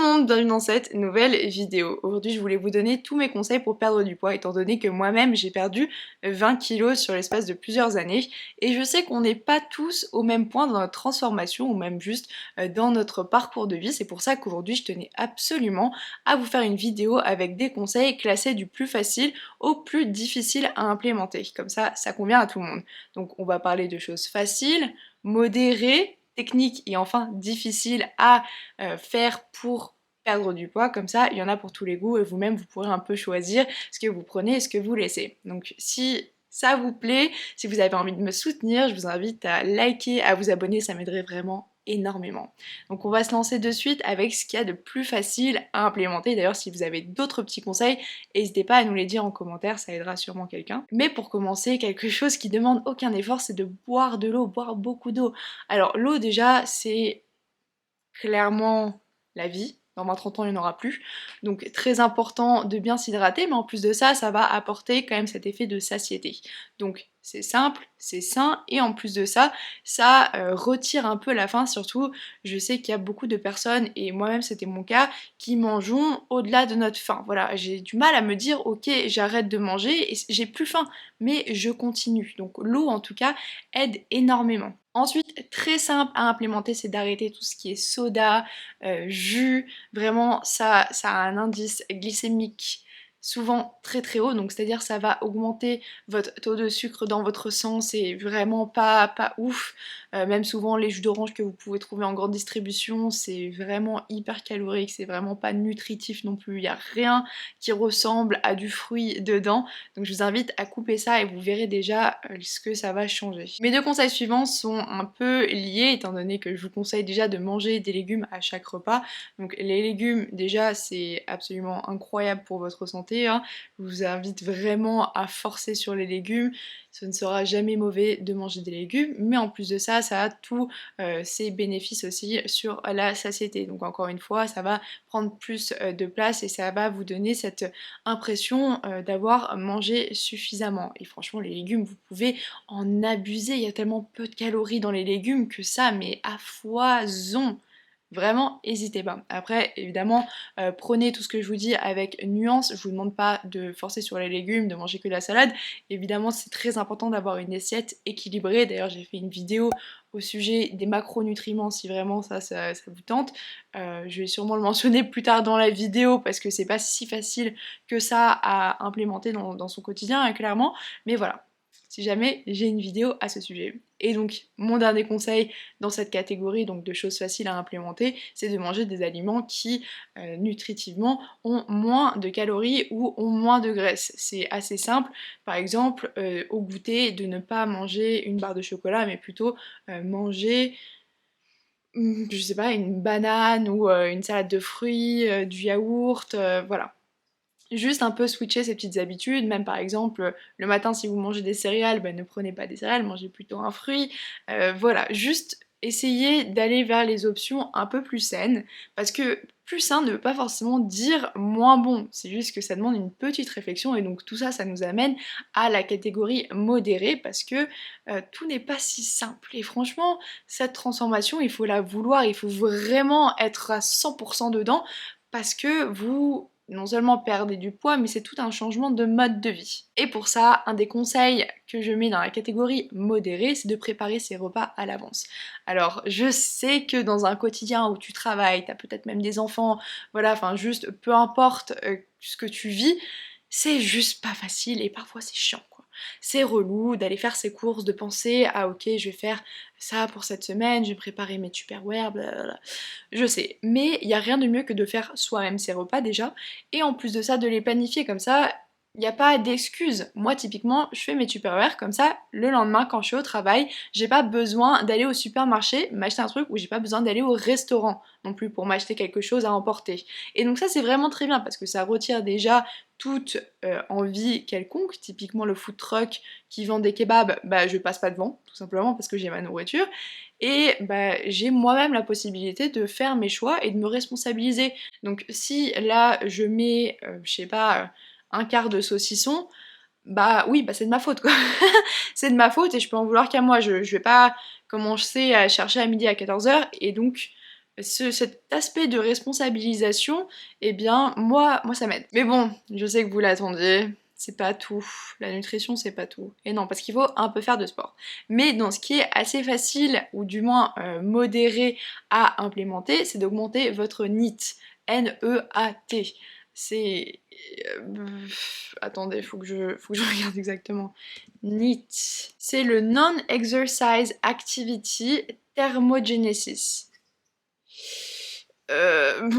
monde, bienvenue dans cette nouvelle vidéo. Aujourd'hui je voulais vous donner tous mes conseils pour perdre du poids étant donné que moi-même j'ai perdu 20 kilos sur l'espace de plusieurs années et je sais qu'on n'est pas tous au même point dans notre transformation ou même juste dans notre parcours de vie. C'est pour ça qu'aujourd'hui je tenais absolument à vous faire une vidéo avec des conseils classés du plus facile au plus difficile à implémenter. Comme ça convient à tout le monde. Donc on va parler de choses faciles, modérées, techniques et enfin difficiles à faire pour perdre du poids. Comme ça, il y en a pour tous les goûts et vous-même vous pourrez un peu choisir ce que vous prenez et ce que vous laissez. Donc si ça vous plaît, si vous avez envie de me soutenir, je vous invite à liker, à vous abonner, ça m'aiderait vraiment énormément. Donc on va se lancer de suite avec ce qu'il y a de plus facile à implémenter. D'ailleurs si vous avez d'autres petits conseils, n'hésitez pas à nous les dire en commentaire, ça aidera sûrement quelqu'un. Mais pour commencer, quelque chose qui demande aucun effort, c'est de boire de l'eau, boire beaucoup d'eau. Alors l'eau déjà c'est clairement la vie. Dans 20-30 ans, il n'y en aura plus. Donc très important de bien s'hydrater, mais en plus de ça, ça va apporter quand même cet effet de satiété. Donc c'est simple, c'est sain, et en plus de ça, ça retire un peu la faim. Surtout, je sais qu'il y a beaucoup de personnes, et moi-même c'était mon cas, qui mangeons au-delà de notre faim. Voilà, j'ai du mal à me dire, ok, j'arrête de manger, et j'ai plus faim, mais je continue. Donc l'eau, en tout cas, aide énormément. Ensuite, très simple à implémenter, c'est d'arrêter tout ce qui est soda, jus. Vraiment, ça a un indice glycémique souvent très très haut, donc c'est-à-dire ça va augmenter votre taux de sucre dans votre sang, c'est vraiment pas ouf. Même souvent les jus d'orange que vous pouvez trouver en grande distribution, c'est vraiment hyper calorique, c'est vraiment pas nutritif non plus, il n'y a rien qui ressemble à du fruit dedans. Donc je vous invite à couper ça et vous verrez déjà ce que ça va changer. Mes deux conseils suivants sont un peu liés étant donné que je vous conseille déjà de manger des légumes à chaque repas. Donc les légumes déjà c'est absolument incroyable pour votre santé, hein. Je vous invite vraiment à forcer sur les légumes. Ce ne sera jamais mauvais de manger des légumes, mais en plus de ça, ça a tous ses bénéfices aussi sur la satiété. Donc encore une fois, ça va prendre plus de place et ça va vous donner cette impression d'avoir mangé suffisamment. Et franchement, les légumes, vous pouvez en abuser. Il y a tellement peu de calories dans les légumes que ça, mais à foison. Vraiment, n'hésitez pas. Après, évidemment, prenez tout ce que je vous dis avec nuance. Je vous demande pas de forcer sur les légumes, de manger que de la salade. Évidemment, c'est très important d'avoir une assiette équilibrée. D'ailleurs, j'ai fait une vidéo au sujet des macronutriments si vraiment ça vous tente. Je vais sûrement le mentionner plus tard dans la vidéo parce que c'est pas si facile que ça à implémenter dans son quotidien, hein, clairement. Mais voilà, si jamais j'ai une vidéo à ce sujet. Et donc mon dernier conseil dans cette catégorie donc de choses faciles à implémenter, c'est de manger des aliments qui nutritivement ont moins de calories ou ont moins de graisse. C'est assez simple, par exemple au goûter de ne pas manger une barre de chocolat mais plutôt manger je sais pas, une banane ou une salade de fruits, du yaourt, voilà. Juste un peu switcher ses petites habitudes, même par exemple le matin si vous mangez des céréales, ben, ne prenez pas des céréales, mangez plutôt un fruit. Voilà, juste essayez d'aller vers les options un peu plus saines, parce que plus sain ne veut pas forcément dire moins bon, c'est juste que ça demande une petite réflexion et donc tout ça, ça nous amène à la catégorie modérée parce que tout n'est pas si simple. Et franchement, cette transformation, il faut la vouloir, il faut vraiment être à 100% dedans parce que vous non seulement perdez du poids, mais c'est tout un changement de mode de vie. Et pour ça, un des conseils que je mets dans la catégorie modérée, c'est de préparer ses repas à l'avance. Alors, je sais que dans un quotidien où tu travailles, t'as peut-être même des enfants, voilà, enfin juste, peu importe ce que tu vis, c'est juste pas facile et parfois c'est chiant, quoi. C'est relou d'aller faire ses courses, de penser ah ok je vais faire ça pour cette semaine, je vais préparer mes tupperware, blablabla. Je sais, mais il n'y a rien de mieux que de faire soi-même ses repas déjà, et en plus de ça de les planifier comme ça, il n'y a pas d'excuses. Moi typiquement, je fais mes tupperware comme ça, le lendemain quand je suis au travail, j'ai pas besoin d'aller au supermarché m'acheter un truc ou j'ai pas besoin d'aller au restaurant non plus pour m'acheter quelque chose à emporter. Et donc ça c'est vraiment très bien parce que ça retire déjà toute envie quelconque, typiquement le food truck qui vend des kebabs, bah je passe pas devant, tout simplement parce que j'ai ma nourriture, et bah j'ai moi-même la possibilité de faire mes choix et de me responsabiliser. Donc si là je mets, je sais pas, un quart de saucisson, bah oui, bah c'est de ma faute quoi. C'est de ma faute et je peux en vouloir qu'à moi, je vais pas commencer à chercher à midi à 14h et donc cet aspect de responsabilisation, eh bien moi ça m'aide. Mais bon, je sais que vous l'attendiez, c'est pas tout. La nutrition c'est pas tout. Et non, parce qu'il faut un peu faire de sport. Mais dans ce qui est assez facile, ou du moins modéré à implémenter, c'est d'augmenter votre NEAT. N-E-A-T. C'est... attendez, faut que je regarde exactement. NEAT. C'est le Non-Exercise Activity Thermogenesis. Euh,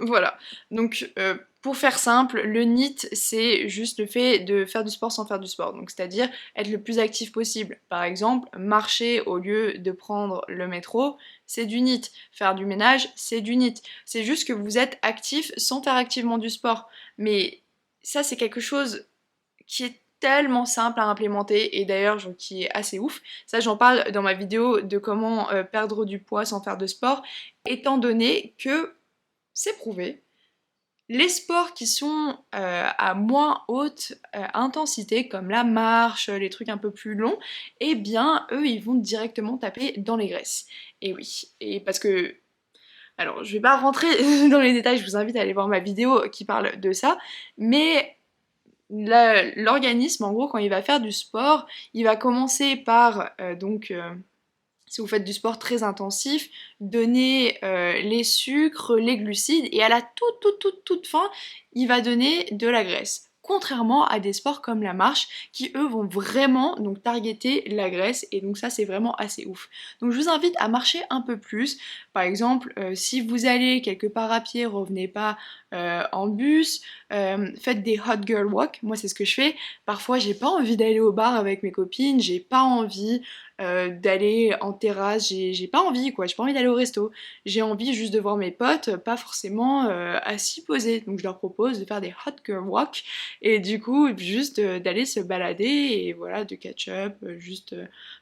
voilà. Donc, pour faire simple, le NEAT, c'est juste le fait de faire du sport sans faire du sport. Donc, c'est-à-dire être le plus actif possible. Par exemple, marcher au lieu de prendre le métro, c'est du NEAT. Faire du ménage, c'est du NEAT. C'est juste que vous êtes actif sans faire activement du sport. Mais ça, c'est quelque chose qui est tellement simple à implémenter et d'ailleurs qui est assez ouf. Ça j'en parle dans ma vidéo de comment perdre du poids sans faire de sport, étant donné que c'est prouvé. Les sports qui sont à moins haute intensité, comme la marche, les trucs un peu plus longs, eh bien eux ils vont directement taper dans les graisses. Et oui, et parce que alors, je vais pas rentrer dans les détails, je vous invite à aller voir ma vidéo qui parle de ça, mais l'organisme, en gros, quand il va faire du sport, il va commencer par, si vous faites du sport très intensif, donner les sucres, les glucides, et à la toute fin, il va donner de la graisse. Contrairement à des sports comme la marche, qui eux vont vraiment donc targeter la graisse, et donc ça c'est vraiment assez ouf. Donc je vous invite à marcher un peu plus. Par exemple, si vous allez quelque part à pied, revenez pas en bus, faites des hot girl walk. Moi c'est ce que je fais. Parfois j'ai pas envie d'aller au bar avec mes copines, j'ai pas envie d'aller en terrasse, j'ai pas envie quoi, j'ai pas envie d'aller au resto, j'ai envie juste de voir mes potes, pas forcément assis posés, donc je leur propose de faire des hot girl walk, et du coup juste d'aller se balader, et voilà, de catch up, juste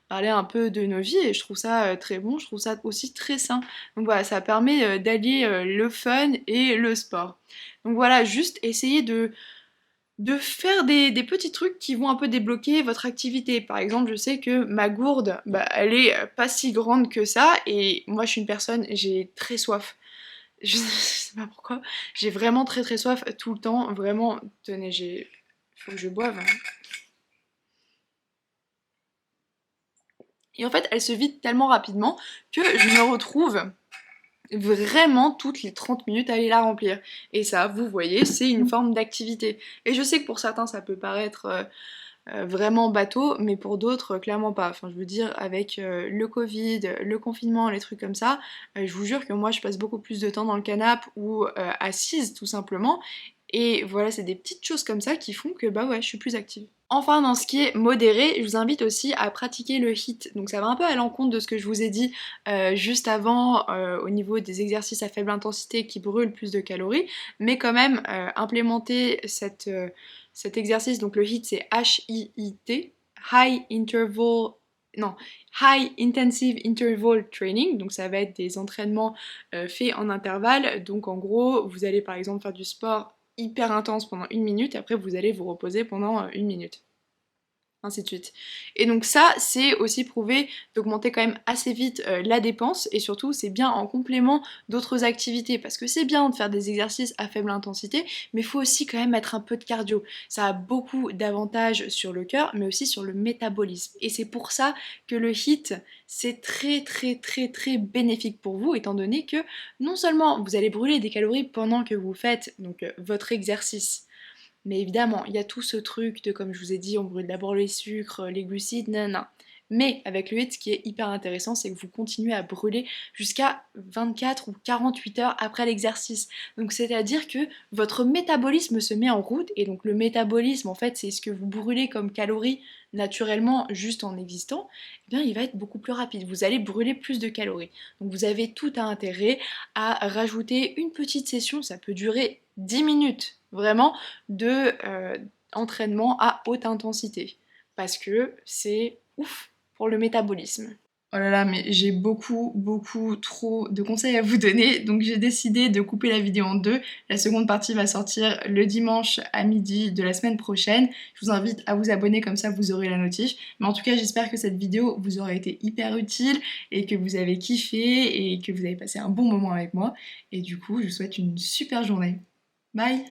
parler un peu de nos vies, et je trouve ça très bon, je trouve ça aussi très sain, donc voilà, ça permet d'allier le fun et le sport. Donc voilà, juste essayer de faire des petits trucs qui vont un peu débloquer votre activité. Par exemple, je sais que ma gourde, bah, elle est pas si grande que ça, et moi je suis une personne, j'ai très soif. Je sais pas pourquoi, j'ai vraiment très soif tout le temps, vraiment, tenez, faut que je boive, hein. Et en fait, elle se vide tellement rapidement que je me retrouve vraiment toutes les 30 minutes à aller la remplir. Et ça, vous voyez, c'est une forme d'activité. Et je sais que pour certains, ça peut paraître vraiment bateau, mais pour d'autres, clairement pas. Enfin, je veux dire, avec le Covid, le confinement, les trucs comme ça, je vous jure que moi, je passe beaucoup plus de temps dans le canapé ou assise, tout simplement. Et voilà, c'est des petites choses comme ça qui font que, bah ouais, je suis plus active. Enfin, dans ce qui est modéré, je vous invite aussi à pratiquer le HIIT. Donc ça va un peu à l'encontre de ce que je vous ai dit juste avant au niveau des exercices à faible intensité qui brûlent plus de calories, mais quand même implémenter cet exercice, donc le HIIT c'est H-I-I-T, High Interval, non, High Intensive Interval Training, donc ça va être des entraînements faits en intervalle, donc en gros vous allez par exemple faire du sport hyper intense pendant 1 minute, et après vous allez vous reposer pendant 1 minute, ainsi de suite. Et donc ça, c'est aussi prouvé d'augmenter quand même assez vite la dépense, et surtout c'est bien en complément d'autres activités, parce que c'est bien de faire des exercices à faible intensité, mais il faut aussi quand même mettre un peu de cardio. Ça a beaucoup d'avantages sur le cœur, mais aussi sur le métabolisme. Et c'est pour ça que le HIIT, c'est très bénéfique pour vous, étant donné que non seulement vous allez brûler des calories pendant que vous faites donc votre exercice, mais évidemment, il y a tout ce truc de, comme je vous ai dit, on brûle d'abord les sucres, les glucides, nanana. Mais avec le HIIT, ce qui est hyper intéressant, c'est que vous continuez à brûler jusqu'à 24 ou 48 heures après l'exercice. Donc c'est-à-dire que votre métabolisme se met en route, et donc le métabolisme, en fait, c'est ce que vous brûlez comme calories naturellement juste en existant, eh bien il va être beaucoup plus rapide. Vous allez brûler plus de calories. Donc vous avez tout intérêt à rajouter une petite session, ça peut durer 10 minutes, vraiment, de entraînement à haute intensité, parce que c'est ouf pour le métabolisme. Oh là là, mais j'ai beaucoup trop de conseils à vous donner, donc j'ai décidé de couper la vidéo en deux. La seconde partie va sortir le dimanche à midi de la semaine prochaine. Je vous invite à vous abonner, comme ça vous aurez la notif. Mais en tout cas, j'espère que cette vidéo vous aura été hyper utile et que vous avez kiffé et que vous avez passé un bon moment avec moi. Et du coup, je vous souhaite une super journée. Bye!